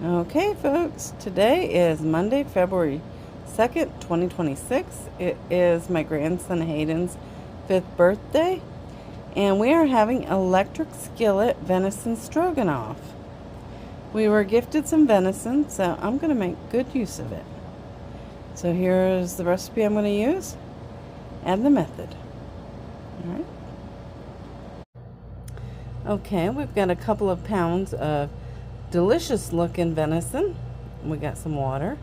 Okay, folks, today is Monday, February 2nd, 2026. It is my grandson Hayden's 5th birthday, and we are having electric skillet venison stroganoff. We were gifted some venison, so I'm going to make good use of it. So here's the recipe I'm going to use and the method. All right. Okay, we've got a couple of pounds of delicious looking venison. We got some water,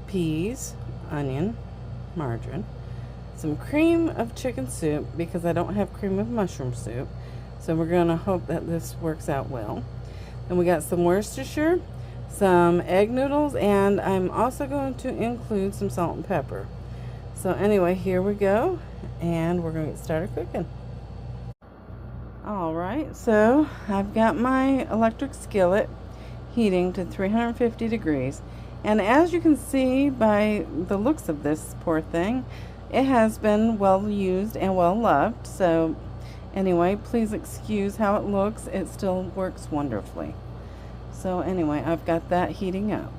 peas, onion, margarine, some cream of chicken soup because I don't have cream of mushroom soup, so we're going to hope that this works out well. Then we got some Worcestershire, some egg noodles, and I'm also going to include some salt and pepper. So anyway, here we go, and we're going to get started cooking. Alright, so I've got my electric skillet heating to 350 degrees, and as you can see by the looks of this poor thing, it has been well used and well loved. So anyway, please excuse how it looks. It still works wonderfully. So anyway, I've got that heating up.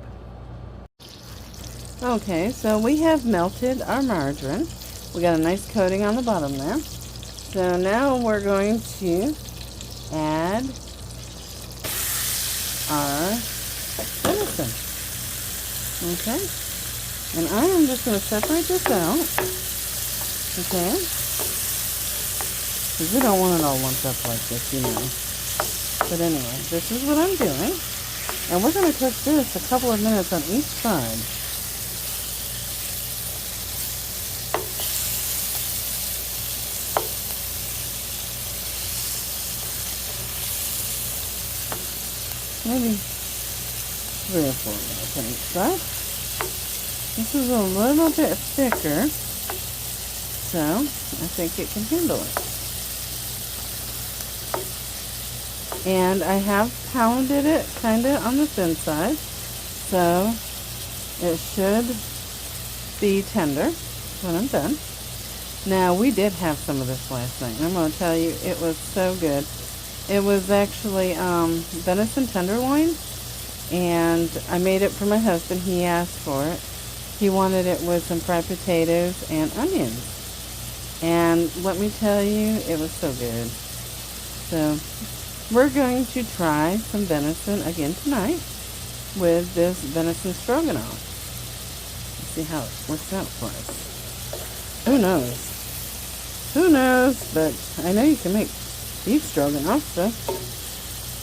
Okay, so we have melted our margarine. We got a nice coating on the bottom there. So now we're going to add our venison. Okay. And I am just going to separate this out. Okay. Because we don't want it all lumped up like this, you know. But anyway, this is what I'm doing. And we're going to cook this a couple of minutes on each side. Maybe 3 or 4 minutes on each side. This is a little bit thicker, so I think it can handle it. And I have pounded it kind of on the thin side, so it should be tender when I'm done. Now, we did have some of this last night, and I'm going to tell you, it was so good. It was actually venison tenderloin, and I made it for my husband. He asked for it. He wanted it with some fried potatoes and onions. And let me tell you, it was so good. So we're going to try some venison again tonight with this venison stroganoff. Let's see how it works out for us. Who knows? Who knows? But I know you can make beef stroganoff, so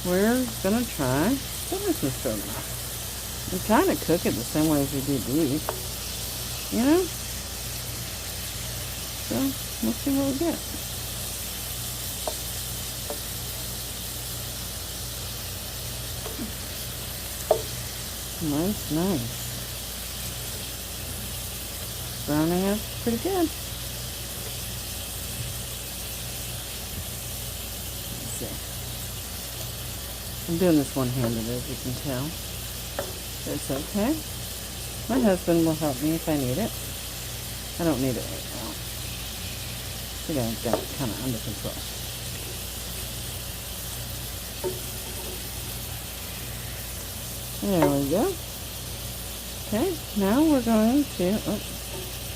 we're gonna try venison stroganoff. We kind of cook it the same way as we do beef, you know? So let's see what we get. Nice. Browning up pretty good. I'm doing this one-handed, as you can tell. It's okay. My husband will help me if I need it. I don't need it right now. I think I've got it kind of under control. There we go. Okay, now we're going to... Oh,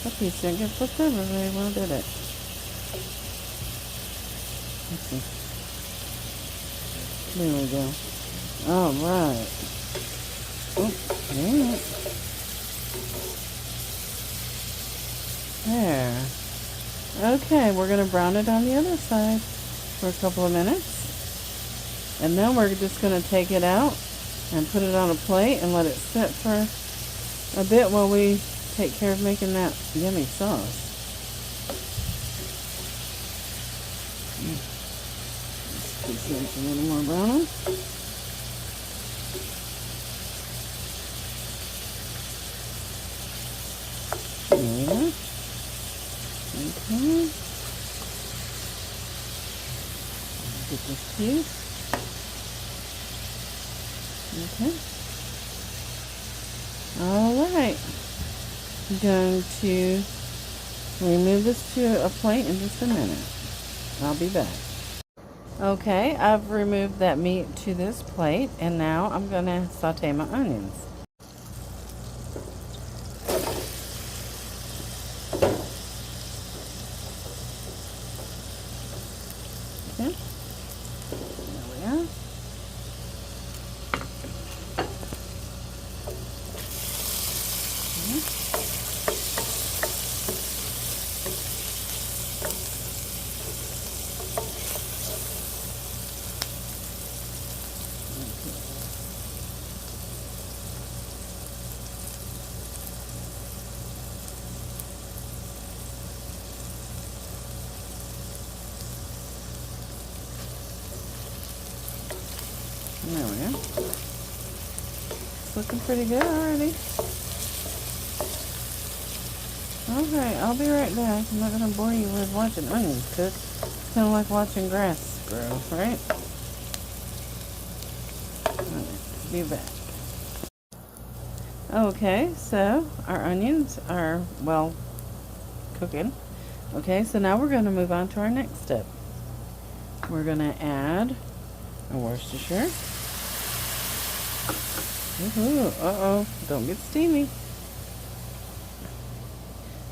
that piece didn't get flipped over very well, did it? Let's see. There we go. All right. Oh, yeah. There. Okay, we're going to brown it on the other side for a couple of minutes. And then we're just going to take it out and put it on a plate and let it sit for a bit while we take care of making that yummy sauce. Let's get a little more brown. Yeah. Okay. Get this piece. Okay. Alright. I'm going to remove this to a plate in just a minute. I'll be back. Okay, I've removed that meat to this plate, and now I'm going to saute my onions. Okay, there we are. There we are. It's looking pretty good already. Okay, I'll be right back. I'm not going to bore you with watching onions cook. It's kind of like watching grass grow, right? Alright, be back. Okay, so our onions are, well, cooking. Okay, so now we're going to move on to our next step. We're going to add our Worcestershire. Uh-oh, don't get steamy.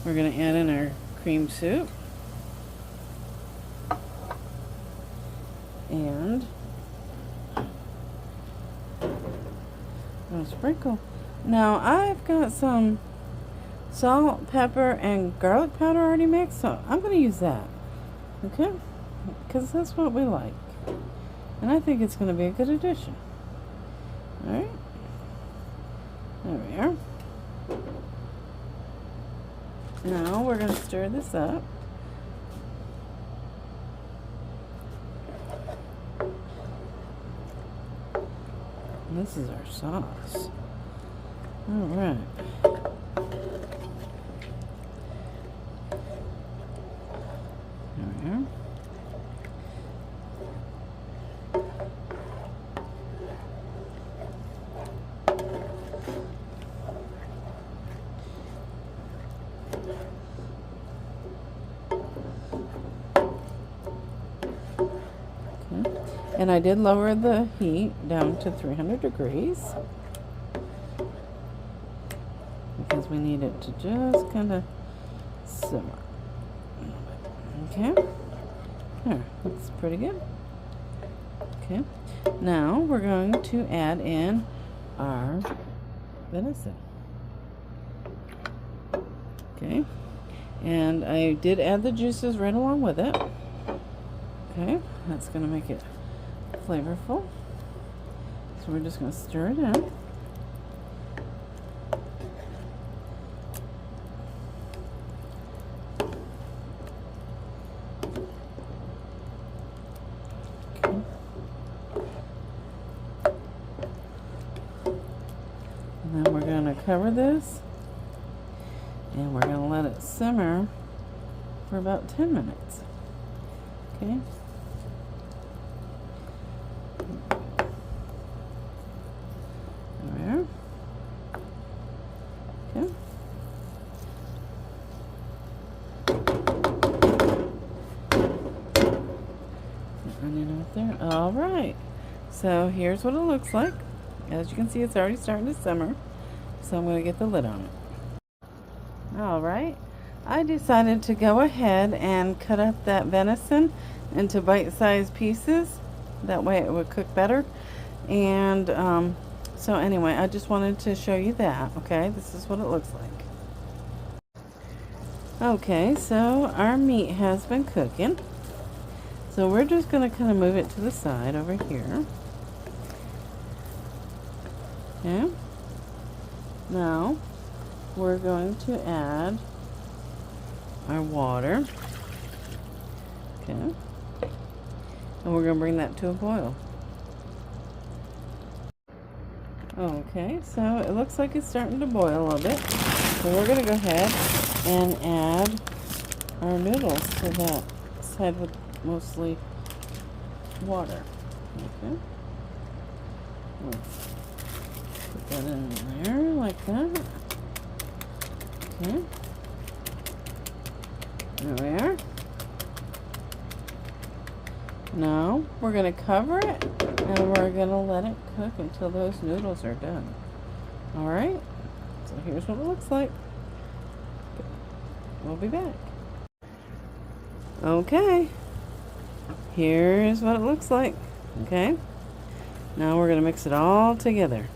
We're going to add in our cream soup. And a sprinkle. Now, I've got some salt, pepper, and garlic powder already mixed, so I'm going to use that. Okay? Because that's what we like. And I think it's going to be a good addition. Alright? There we are. Now we're going to stir this up. And this is our sauce. Alright. There we are. And I did lower the heat down to 300 degrees because we need it to just kind of simmer. Okay, there, looks pretty good. Okay, now we're going to add in our venison. Okay, and I did add the juices right along with it. Okay, that's going to make it flavorful. So we're just going to stir it in. Okay. And then we're going to cover this and we're going to let it simmer for about 10 minutes. Okay. There. Okay. Onion out there. All right. So here's what it looks like. As you can see, it's already starting to simmer. So I'm going to get the lid on it. All right. I decided to go ahead and cut up that venison into bite-sized pieces. That way it would cook better. And so anyway, I just wanted to show you that. Okay, this is what it looks like. Okay, so our meat has been cooking. So we're just going to kind of move it to the side over here. Okay. Now we're going to add our water. Okay. And we're going to bring that to a boil. Okay, so it looks like it's starting to boil a little bit. So we're going to go ahead and add our noodles to that side with mostly water. Okay. We'll put that in there like that. Okay. There we are. Now we're going to cover it and we're going to let it cook until those noodles are done. Alright, so here's what it looks like. We'll be back. Okay, here's what it looks like. Okay, now we're going to mix it all together.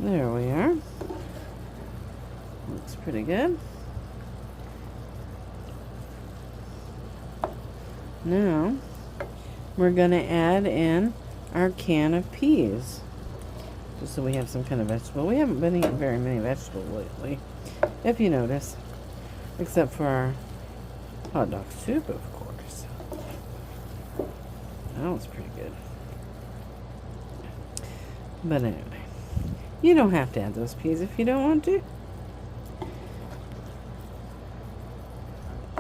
There we are. Looks pretty good. Now, we're going to add in our can of peas. Just so we have some kind of vegetable. We haven't been eating very many vegetables lately, if you notice. Except for our hot dog soup, of course. That was pretty good. But anyway. You don't have to add those peas if you don't want to.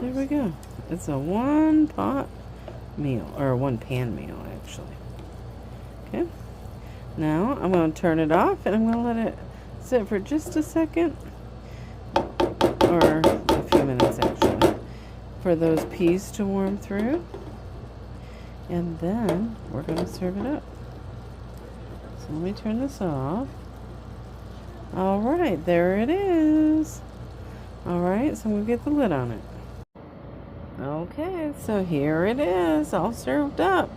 There we go. It's a one-pot meal, or a one-pan meal, actually. Okay. Now, I'm going to turn it off, and I'm going to let it sit for just a second, or a few minutes, actually, for those peas to warm through. And then, we're going to serve it up. So, let me turn this off. Alright, there it is. Alright, so I'm going to get the lid on it. Okay, so here it is, all served up.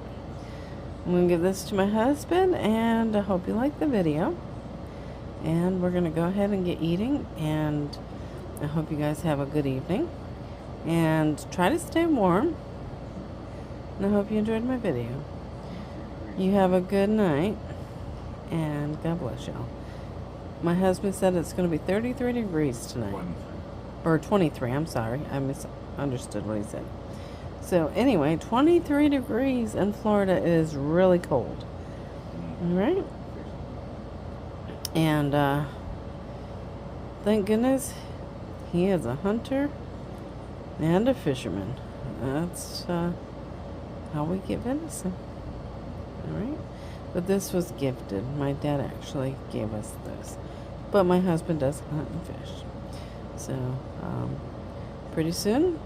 I'm going to give this to my husband, and I hope you like the video. And we're going to go ahead and get eating, and I hope you guys have a good evening. And try to stay warm. And I hope you enjoyed my video. You have a good night, and God bless y'all. My husband said it's going to be 33 degrees tonight. Or 23, I'm sorry. I misunderstood what he said. So, anyway, 23 degrees in Florida is really cold. Alright? And, thank goodness he is a hunter and a fisherman. That's, how we get venison. Alright? But this was gifted. My dad actually gave us this. But my husband does hunt and fish. So, pretty soon,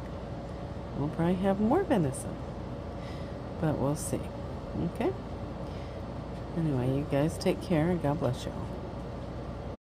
we'll probably have more venison. But we'll see. Okay? Anyway, you guys take care and God bless you all.